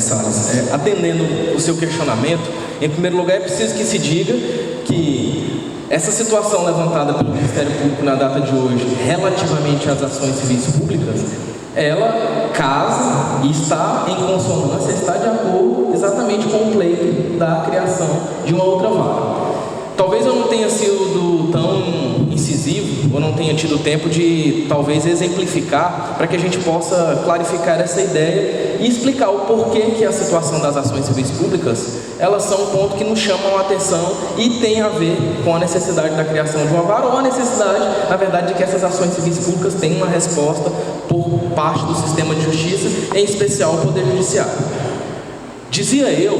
Salles, atendendo o seu questionamento, em primeiro lugar é preciso que se diga que essa situação levantada pelo Ministério Público na data de hoje, relativamente às ações civis públicas, ela casa e está em consonância, está de acordo exatamente com o pleito da criação de uma outra vara. Talvez eu não tenha sido tão incisivo, ou não tenha tido tempo de talvez exemplificar, para que a gente possa clarificar essa ideia e explicar o porquê que a situação das ações civis públicas, elas são um ponto que nos chamam a atenção e tem a ver com a necessidade da criação de uma vara, ou a necessidade, na verdade, de que essas ações civis públicas tenham uma resposta por parte do sistema de justiça, em especial o Poder Judiciário. Dizia eu,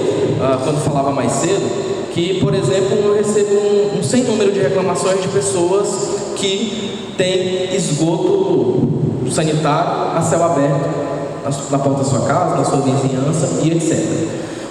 quando falava mais cedo, que, por exemplo, eu recebo um sem número de reclamações de pessoas que têm esgoto sanitário a céu aberto na porta da sua casa, na sua vizinhança e etc.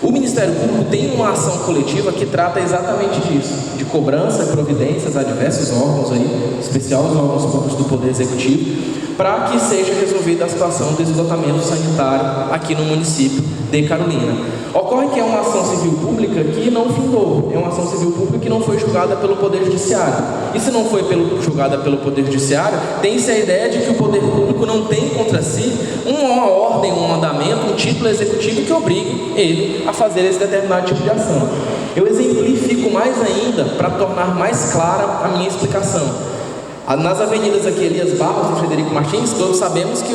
O Ministério Público tem uma ação coletiva que trata exatamente disso, de cobrança e providências a diversos órgãos aí, em especial os órgãos públicos do Poder Executivo, para que seja resolvida a situação do esgotamento sanitário aqui no município de Carolina. Ocorre que é uma ação civil pública que não findou, é uma ação civil pública que não foi julgada pelo Poder Judiciário. E se não foi julgada pelo Poder Judiciário, tem-se a ideia de que o Poder Público não tem contra si uma ordem, um mandamento, um título executivo que obrigue ele a fazer esse determinado tipo de ação. Eu exemplifico mais ainda para tornar mais clara a minha explicação. Nas avenidas aqui, Elias Barros e Frederico Martins, todos sabemos que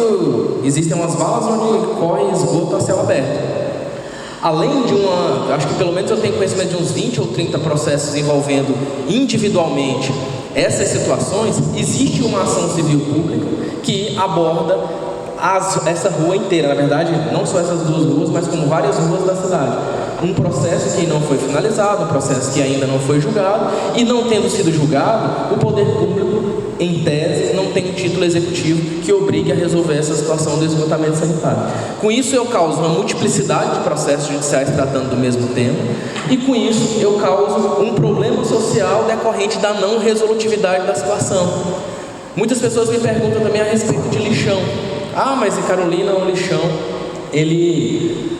existem umas valas onde corre esgoto a céu aberto. Além de acho que pelo menos eu tenho conhecimento de uns 20 ou 30 processos envolvendo individualmente essas situações, existe uma ação civil pública que aborda essa rua inteira, na verdade, não só essas duas ruas, mas como várias ruas da cidade. Um processo que não foi finalizado, um processo que ainda não foi julgado, e não tendo sido julgado, o Poder Público, em tese, não tem um título executivo que obrigue a resolver essa situação do esgotamento sanitário. Com isso eu causo uma multiplicidade de processos judiciais tratando do mesmo tema, e com isso eu causo um problema social decorrente da não resolutividade da situação. Muitas pessoas me perguntam também a respeito de lixão. Mas em Carolina o lixão, ele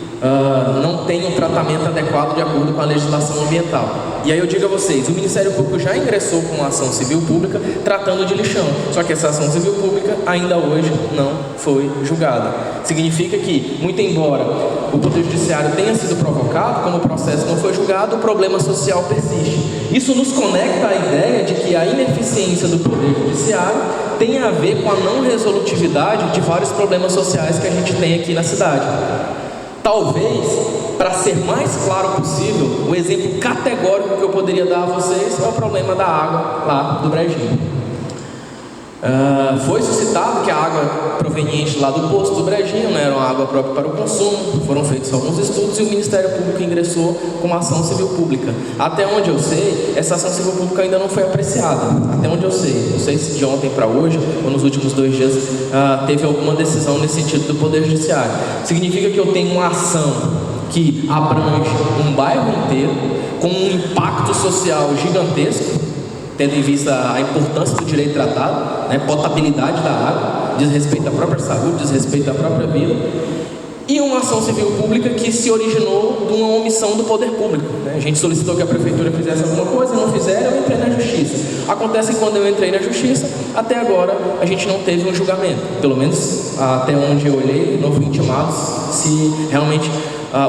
não tem um tratamento adequado de acordo com a legislação ambiental. E aí eu digo a vocês, o Ministério Público já ingressou com uma ação civil pública tratando de lixão, só que essa ação civil pública ainda hoje não foi julgada. Significa que, muito embora o Poder Judiciário tenha sido provocado, como o processo não foi julgado, o problema social persiste. Isso nos conecta à ideia de que a ineficiência do Poder Judiciário tem a ver com a não resolutividade de vários problemas sociais que a gente tem aqui na cidade. Talvez, para ser mais claro possível, o exemplo categórico que eu poderia dar a vocês é o problema da água lá do Brejinho. Foi suscitado que a água proveniente lá do poço do Brejinho não era uma água própria para o consumo, foram feitos alguns estudos e o Ministério Público ingressou com uma ação civil pública. Até onde eu sei, essa ação civil pública ainda não foi apreciada, até onde eu sei. Não sei se de ontem para hoje, ou nos últimos 2 dias, teve alguma decisão nesse sentido do Poder Judiciário. Significa que eu tenho uma ação que abrange um bairro inteiro, com um impacto social gigantesco, tendo em vista a importância do direito tratado, potabilidade da água, diz respeito à própria saúde, diz respeito à própria vida, e uma ação civil pública que se originou de uma omissão do Poder Público. A gente solicitou que a Prefeitura fizesse alguma coisa, não fizeram, eu entrei na Justiça. Acontece que quando eu entrei na Justiça, até agora a gente não teve um julgamento, pelo menos até onde eu olhei, não fui intimado se realmente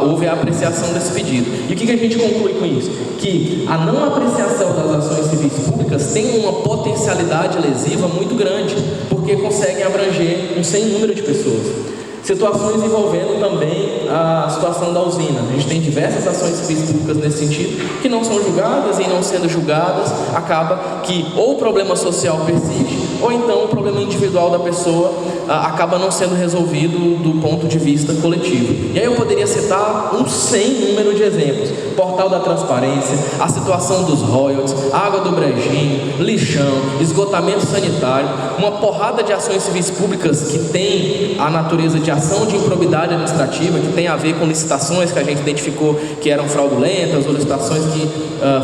houve a apreciação desse pedido. E o que a gente conclui com isso? Que a não apreciação das ações civis públicas tem uma potencialidade lesiva muito grande, porque conseguem abranger um sem número de pessoas. Situações envolvendo também a situação da usina. A gente tem diversas ações civis públicas nesse sentido, que não são julgadas, e não sendo julgadas, acaba que ou o problema social persiste, ou então o problema individual da pessoa acaba não sendo resolvido do ponto de vista coletivo. E aí eu poderia citar um sem número de exemplos: Portal da Transparência, a situação dos royalties, água do Brejinho, lixão, esgotamento sanitário, uma porrada de ações civis públicas que tem a natureza de ação de improbidade administrativa, que tem a ver com licitações que a gente identificou que eram fraudulentas, ou licitações que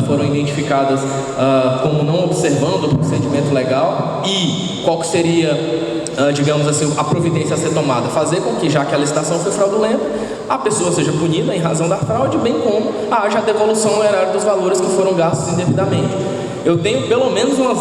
foram identificadas como não observando o procedimento legal. E qual que seria digamos assim, a providência a ser tomada, fazer com que, já que a licitação foi fraudulenta, a pessoa seja punida em razão da fraude, bem como haja a devolução ao erário dos valores que foram gastos indevidamente. Eu tenho pelo menos umas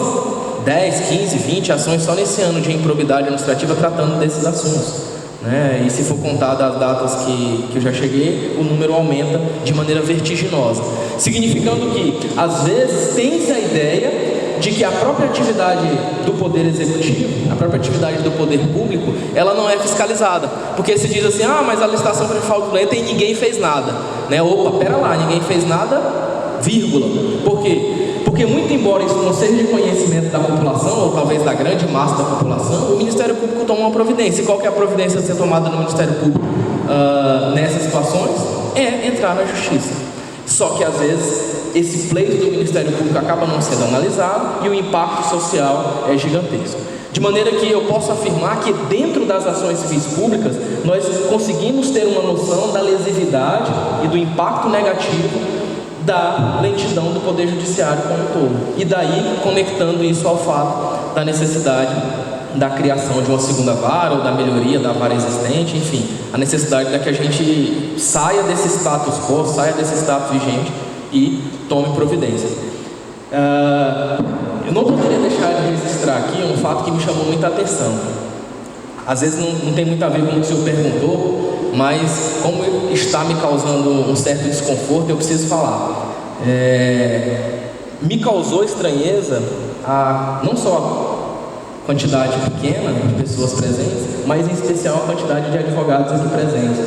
10, 15, 20 ações só nesse ano de improbidade administrativa tratando desses assuntos, né? E se for contar das datas que eu já cheguei, o número aumenta de maneira vertiginosa, significando que, às vezes, tem-se a ideia de que a própria atividade do poder executivo, a própria atividade do poder público, ela não é fiscalizada, porque se diz assim, mas a licitação foi fraudulenta e ninguém fez nada, né? Opa, pera lá, ninguém fez nada, vírgula. Por quê? Porque, muito embora isso não seja de conhecimento da população, ou talvez da grande massa da população, o Ministério Público tomou uma providência. E qual que é a providência a ser tomada no Ministério Público nessas situações? É entrar na justiça. Só que, às vezes, esse pleito do Ministério Público acaba não sendo analisado e o impacto social é gigantesco. De maneira que eu posso afirmar que, dentro das ações civis públicas, nós conseguimos ter uma noção da lesividade e do impacto negativo da lentidão do Poder Judiciário como um todo. E daí, conectando isso ao fato da necessidade da criação de uma segunda vara ou da melhoria da vara existente, enfim, a necessidade de que a gente saia desse status quo, saia desse status vigente e tome providência. Eu não poderia deixar de registrar aqui um fato que me chamou muita atenção. Às vezes não tem muito a ver com o que o senhor perguntou, mas como está me causando um certo desconforto, eu preciso falar. Me causou estranheza não só a quantidade pequena de pessoas presentes, mas em especial a quantidade de advogados aqui presentes.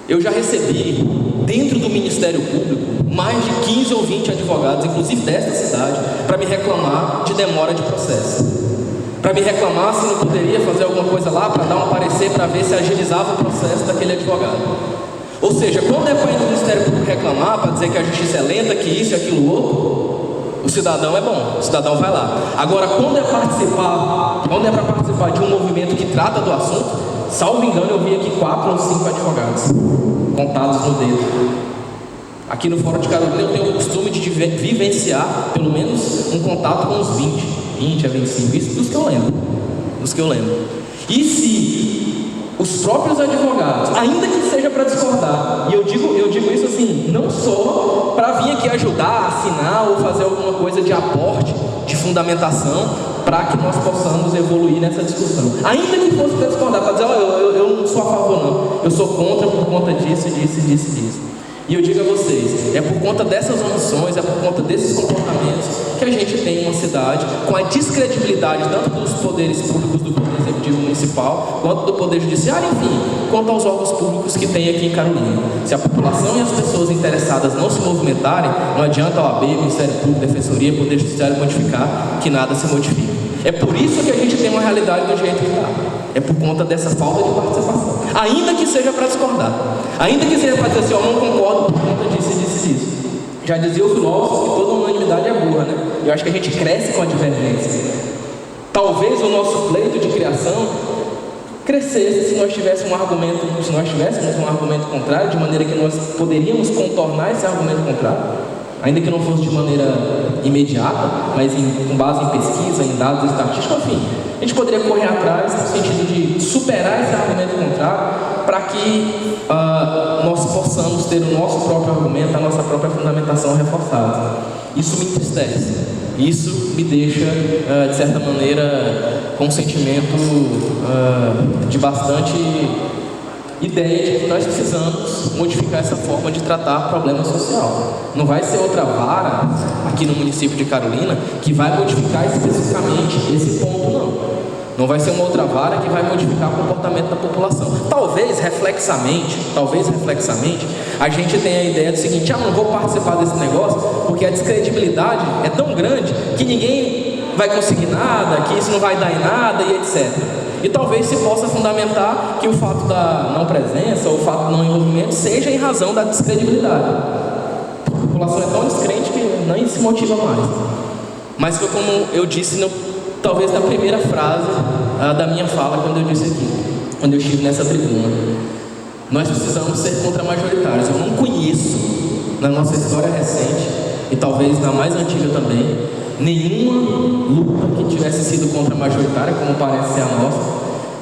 Eu já recebi, dentro do Ministério Público, mais de 15 ou 20 advogados, inclusive desta cidade, para me reclamar de demora de processo. Para me reclamar se não poderia fazer alguma coisa lá para dar um parecer para ver se agilizava o processo daquele advogado. Ou seja, quando é para ir no Ministério Público reclamar, para dizer que a justiça é lenta, que isso e aquilo outro, o cidadão é bom, o cidadão vai lá. Agora, quando é para participar de um movimento que trata do assunto, salvo engano, eu vi aqui 4 ou 5 advogados, contados no dedo. Aqui no Fórum de Carolina eu tenho o costume de vivenciar pelo menos um contato com uns 20 a 25, isso dos que eu lembro. E se os próprios advogados, ainda que seja para discordar, e eu digo isso assim, não só para vir aqui ajudar, assinar ou fazer alguma coisa de aporte, de fundamentação, para que nós possamos evoluir nessa discussão, ainda que fosse para discordar, para dizer, eu não sou a favor não, eu sou contra por conta disso. E eu digo a vocês, é por conta dessas omissões, é por conta desses comportamentos que a gente tem uma cidade com a descredibilidade tanto dos poderes públicos do Poder Executivo Municipal, quanto do Poder Judiciário, enfim, quanto aos órgãos públicos que tem aqui em Carolina. Se a população e as pessoas interessadas não se movimentarem, não adianta a OAB, Ministério Público, Defensoria, Poder Judiciário modificar, que nada se modifica. É por isso que a gente tem uma realidade do jeito que está. É por conta dessa falta de participação. Ainda que seja para discordar. Ainda que seja para dizer assim, eu não concordo por conta disso. Já dizia o filósofo que toda unanimidade é burra, né? Eu acho que a gente cresce com a divergência. Talvez o nosso pleito de criação crescesse se nós tivéssemos um argumento contrário, de maneira que nós poderíamos contornar esse argumento contrário, ainda que não fosse de maneira imediata, mas com base em pesquisa, em dados estatísticos, enfim, a gente poderia correr atrás no sentido de superar esse argumento contrário para que nós possamos ter o nosso próprio argumento, a nossa própria fundamentação reforçada. Isso me entristece, isso me deixa, de certa maneira, com um sentimento de bastante ideia de que nós precisamos modificar essa forma de tratar problema social. Não vai ser outra vara aqui no município de Carolina que vai modificar especificamente esse ponto, não. Não vai ser uma outra vara que vai modificar o comportamento da população. Talvez reflexamente, a gente tenha a ideia do seguinte: não vou participar desse negócio porque a descredibilidade é tão grande que ninguém vai conseguir nada, que isso não vai dar em nada e etc. E talvez se possa fundamentar que o fato da não presença ou o fato do não envolvimento seja em razão da descredibilidade. A população é tão descrente que nem se motiva mais. Mas foi como eu disse, talvez na primeira frase da minha fala, quando eu disse aqui, quando eu estive nessa tribuna. Nós precisamos ser contra-majoritários. Eu não conheço, na nossa história recente, e talvez na mais antiga também, nenhuma luta que tivesse sido contra a majoritária, como parece ser a nossa,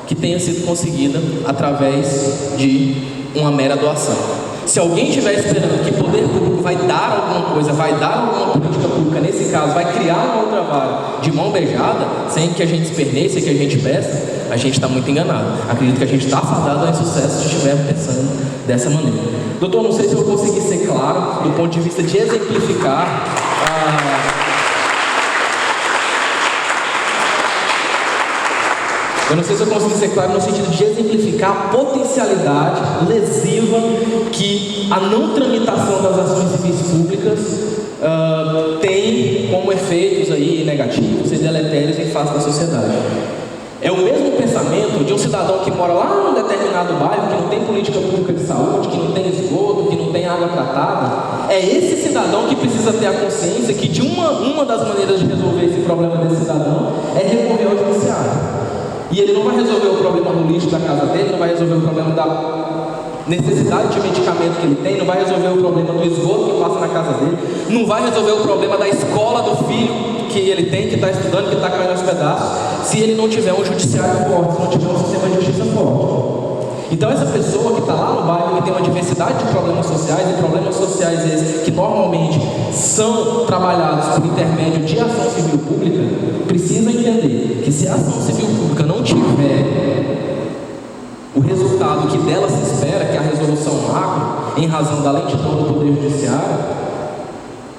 que tenha sido conseguida através de uma mera doação. Se alguém estiver esperando que o poder público vai dar alguma coisa, vai dar alguma política pública, nesse caso, vai criar uma outra vaga de mão beijada, sem que a gente esperneie, sem que a gente peça, a gente está muito enganado. Acredito que a gente está fadado ao insucesso se estivermos pensando dessa maneira. Doutor, não sei se eu consegui ser claro do ponto de vista de exemplificar Eu não sei se eu consegui ser claro no sentido de exemplificar a potencialidade lesiva que a não tramitação das ações civis públicas tem como efeitos aí negativos e deletérios em face da sociedade. É o mesmo pensamento de um cidadão que mora lá num determinado bairro, que não tem política pública de saúde, que não tem esgoto, que não tem água tratada. É esse cidadão que precisa ter a consciência que de uma das maneiras de resolver esse problema desse cidadão é recorrer ao judiciário. E ele não vai resolver o problema do lixo da casa dele, não vai resolver o problema da necessidade de medicamento que ele tem, não vai resolver o problema do esgoto que passa na casa dele, não vai resolver o problema da escola do filho que ele tem, que está estudando, que está caindo aos pedaços, se ele não tiver um judiciário forte, se não tiver um sistema de justiça forte. Então essa pessoa que está lá no bairro, que tem uma diversidade de problemas sociais, e problemas sociais esses que normalmente são trabalhados por intermédio de ação civil pública, precisa entender que se a ação civil pública não tiver o resultado que dela se espera, que é a resolução macro, em razão da lentidão do poder judiciário,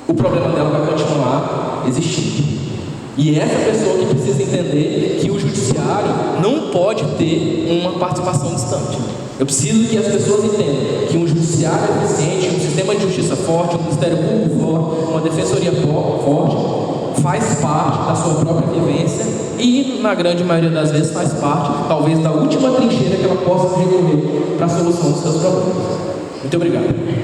o problema dela vai continuar existindo. E é essa pessoa que precisa entender que o judiciário não pode ter uma participação distante. Eu preciso que as pessoas entendam que um judiciário eficiente, um sistema de justiça forte, um ministério público forte, uma defensoria forte, faz parte da sua própria vivência e, na grande maioria das vezes, faz parte, talvez, da última trincheira que ela possa recorrer para a solução dos seus problemas. Muito obrigado.